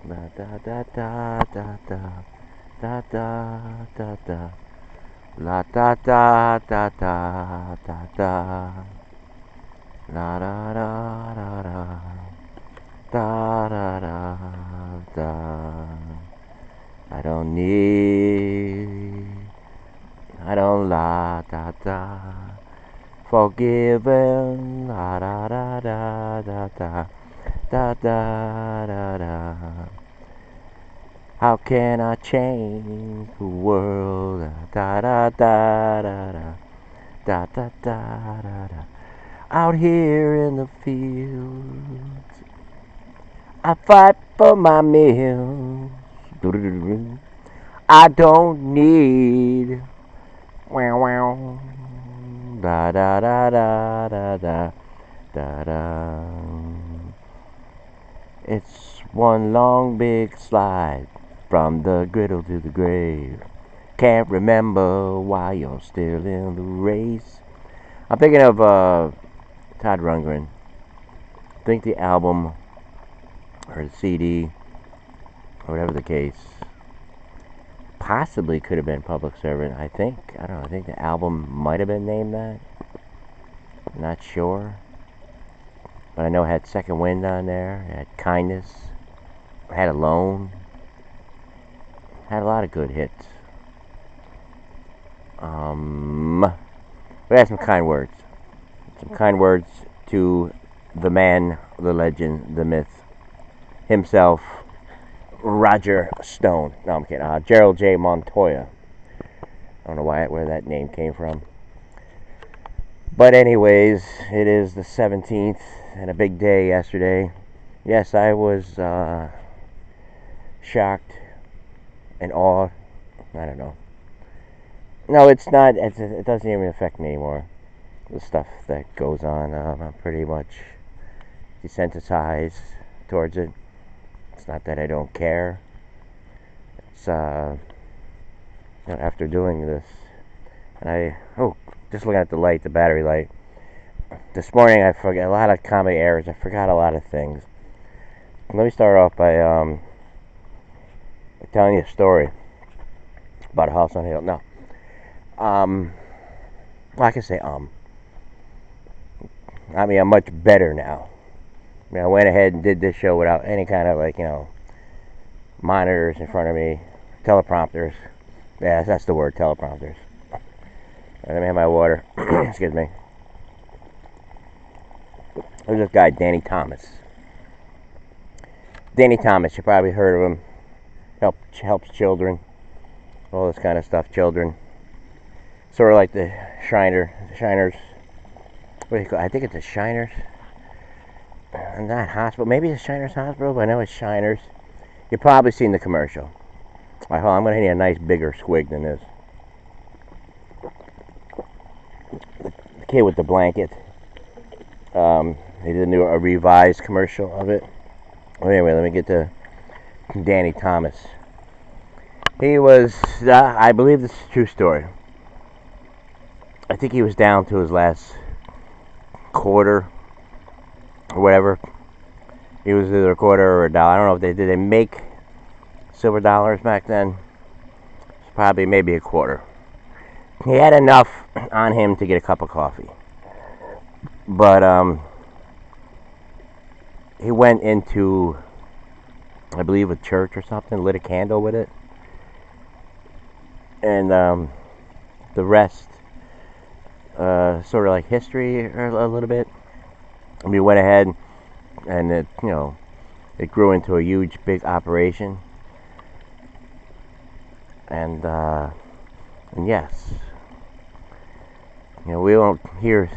Da da da da da da da da da da. La da da da da da da. La da da da da. Da da da da. I don't need. I don't la da da. Forgiven. La da da da da da. Da da da da. How can I change the world? Da da da da da. Da da da da da. Out here in the fields, I fight for my meals. I don't need wow wow. Da da da da da da da da. It's one long big slide from the griddle to the grave. Can't remember why you're still in the race. I'm thinking of Todd Rundgren. I think the album or the CD, or whatever the case, possibly could have been Public Servant. I think. I don't know. I think the album might have been named that. I'm not sure. But I know it had Second Wind on there. It had Kindness. It had Alone. It had a lot of good hits. We had some kind words. Some kind words to the man, the legend, the myth himself, Roger Stone. No, I'm kidding. Gerald J. Montoya. I don't know where that name came from. But anyways, it is the 17th and a big day yesterday. Yes, I was shocked and awed. I don't know. No, it's not. It doesn't even affect me anymore. The stuff that goes on, I'm pretty much desensitized towards it. It's not that I don't care. It's after doing this, and just looking at the light, the battery light. This morning I forgot a lot of common errors. I forgot a lot of things. Let me start off by telling you a story about a house on a hill. No, well, I can say I mean, I'm much better now. I mean, I went ahead and did this show without any kind of monitors in front of me, teleprompters. Yeah, that's the word, teleprompters. Let me have my water. Excuse me. There's this guy, Danny Thomas. Danny Thomas, you probably heard of him. Helps children, all this kind of stuff. Children, sort of like the Shiners. What do you call it? I think it's the Shiners. Not hospital. Maybe it's Shiners Hospital, but I know it's Shiners. You've probably seen the commercial. All right, hold on, I'm going to need a nice bigger swig than this. The kid with the blanket. They did a revised commercial of it. Anyway, let me get to Danny Thomas. He was, I believe this is a true story. I think he was down to his last quarter or whatever. He was either a quarter or a dollar. I don't know if they make silver dollars back then. It's probably maybe a quarter. He had enough on him to get a cup of coffee. But he went into, I believe, a church or something, lit a candle with it. And the rest, sort of like history a little bit. We went ahead and it grew into a huge, big operation. And yes, we don't hear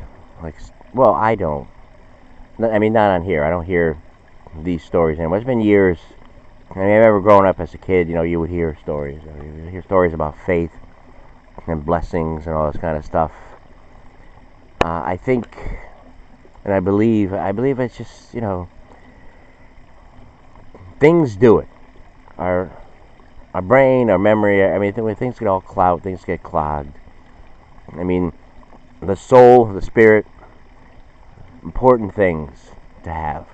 I don't. I mean, not on here. I don't hear these stories anymore. It's been years. I mean, I remember growing up as a kid, you would hear stories. You would hear stories about faith and blessings and all this kind of stuff. I think, and I believe it's just, things do it. Our brain, our memory, I mean, when things get all clouded, things get clogged. I mean, the soul, the spirit, important things to have.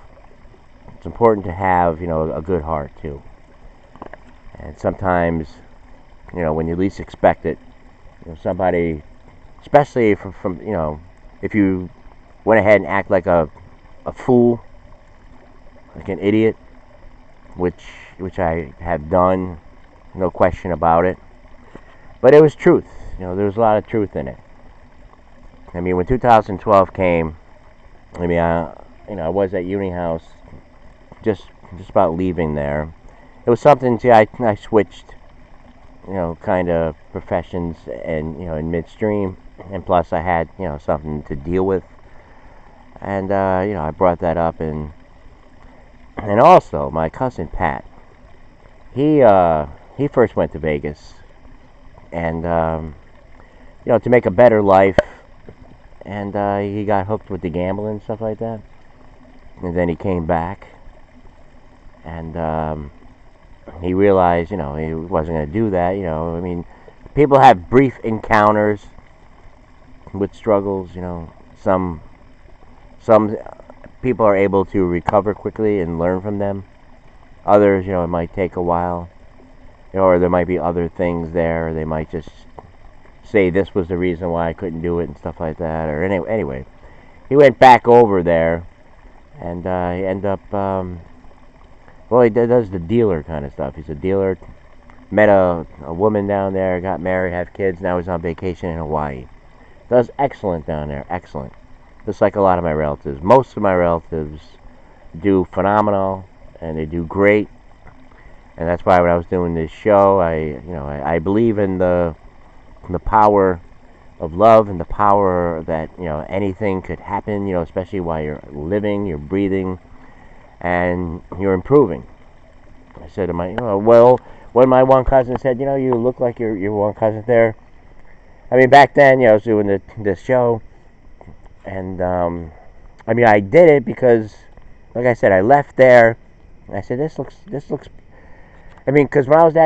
it's important to have, a good heart too. And sometimes, when you least expect it, somebody, especially from if you went ahead and act like a fool, like an idiot, which I have done, no question about it. But it was truth. There was a lot of truth in it. I mean, when 2012 came, I was at Uni House, just about leaving there. It was something. See, I switched, kind of professions, and in midstream, and plus I had something to deal with, and I brought that up, and also my cousin Pat, he first went to Vegas, and to make a better life, and he got hooked with the gambling and stuff like that, and then he came back, and he realized, he wasn't going to do that. I mean, people have brief encounters with struggles. Some people are able to recover quickly and learn from them. Others, it might take a while, or there might be other things there. They might just say this was the reason why I couldn't do it and stuff like that. Or anyway, he went back over there, and he ended up. Well, he does the dealer kind of stuff. He's a dealer. Met a woman down there, got married, have kids. Now he's on vacation in Hawaii. Does excellent down there, excellent. Just like a lot of my relatives. Most of my relatives do phenomenal, and they do great. And that's why when I was doing this show, I believe in the power of love, and the power that anything could happen. Especially while you're living, you're breathing, and you're improving. I said to my, when my one cousin said, you look like your one cousin there. I mean, back then, I was doing this show, and I did it because, like I said, I left there, and I said, this looks. I mean, because when I was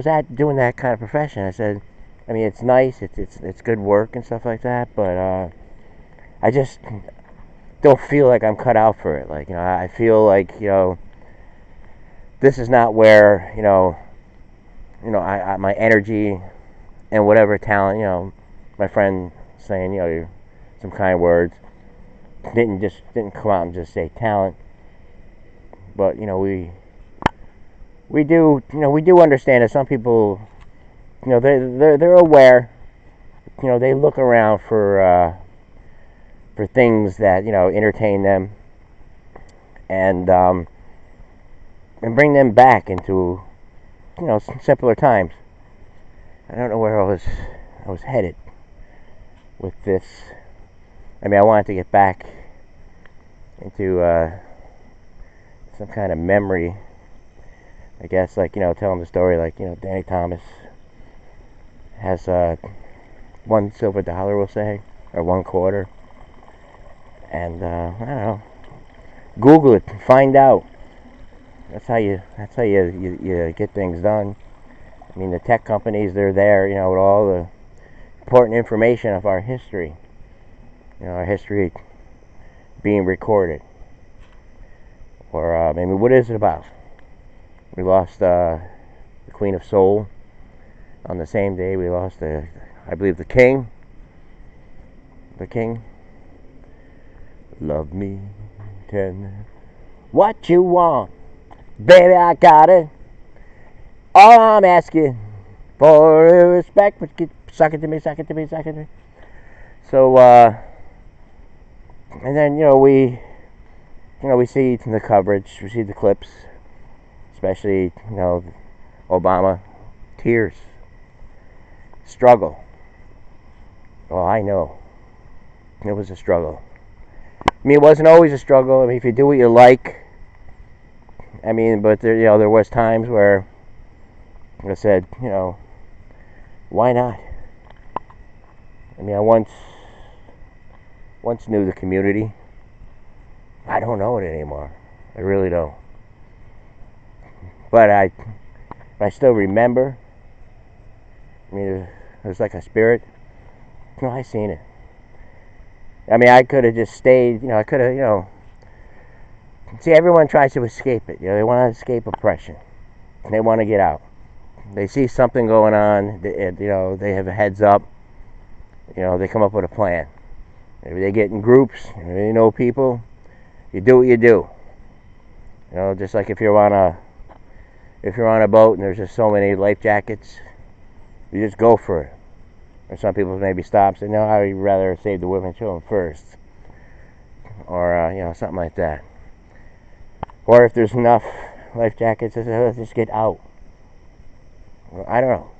at doing that kind of profession, I said, it's nice, it's good work and stuff like that, but I just don't feel like I'm cut out for it. Like, I feel like, this is not where, I my energy and whatever talent, my friend saying, some kind words, didn't come out and just say talent, but, we do understand that some people, they're aware, they look around for things that entertain them, and bring them back into simpler times. I don't know where I was headed with this. I wanted to get back into some kind of memory, I guess, like telling the story, like Danny Thomas has $1 silver, we'll say, or $1 and I don't know. Google it, find out. That's how you get things done. The tech companies, they're there, with all the important information of our history. Our history being recorded. Or what is it about? We lost the Queen of Soul on the same day. We lost I believe the King. The King. Love me tender. What you want? Baby, I got it. All I'm asking for is respect, but suck it to me. So, and then we see the coverage, we see the clips, especially Obama, tears, struggle. Oh, I know, it was a struggle. It wasn't always a struggle. If you do what you like. But there was times where I said, why not? I once knew the community. I don't know it anymore. I really don't. But I still remember. It was like a spirit. I seen it. I could have just stayed. I could have, See, everyone tries to escape it. They want to escape oppression. They want to get out. They see something going on. They have a heads up. They come up with a plan. Maybe they get in groups. Maybe they know people. You do what you do. Just like if you're on a boat and there's just so many life jackets, you just go for it. Or some people maybe stop and say, no, I'd rather save the women and children first. Or, something like that. Or if there's enough life jackets, let's just get out. Well, I don't know.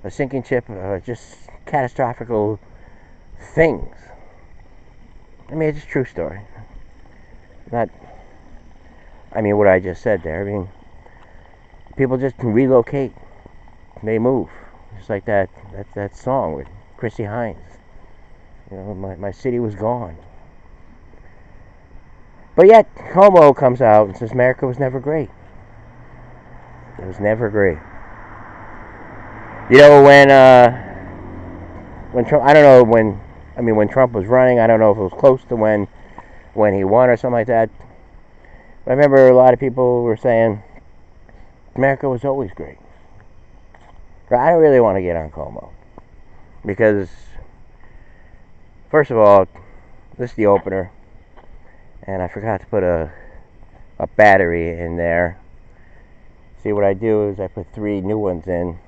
A sinking ship, just catastrophic things. I mean, it's a true story. What I just said there. People just can relocate. They move. Just like that song with Chrissie Hynde. My city was gone. But yet, Cuomo comes out and says America was never great. It was never great. When Trump, I don't know when Trump was running, I don't know if it was close to when he won or something like that. But I remember a lot of people were saying America was always great. But I don't really want to get on Cuomo because, first of all, this is the opener, and I forgot to put a battery in there. See, what I do is I put 3 new ones in,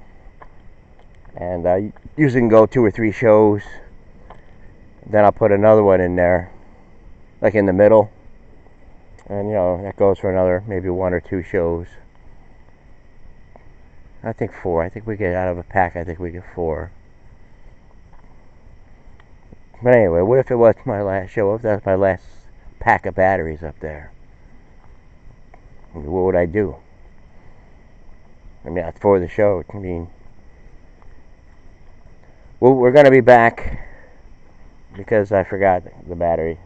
and I usually can go 2 or 3 shows. Then I'll put another one in there, like in the middle, and that goes for another maybe 1 or 2 shows. I think 4. I think we get out of a pack. I think we get 4. But anyway, what if it was my last show? What if that was my last pack of batteries up there? What would I do? That's for the show. Well, we're going to be back because I forgot the battery.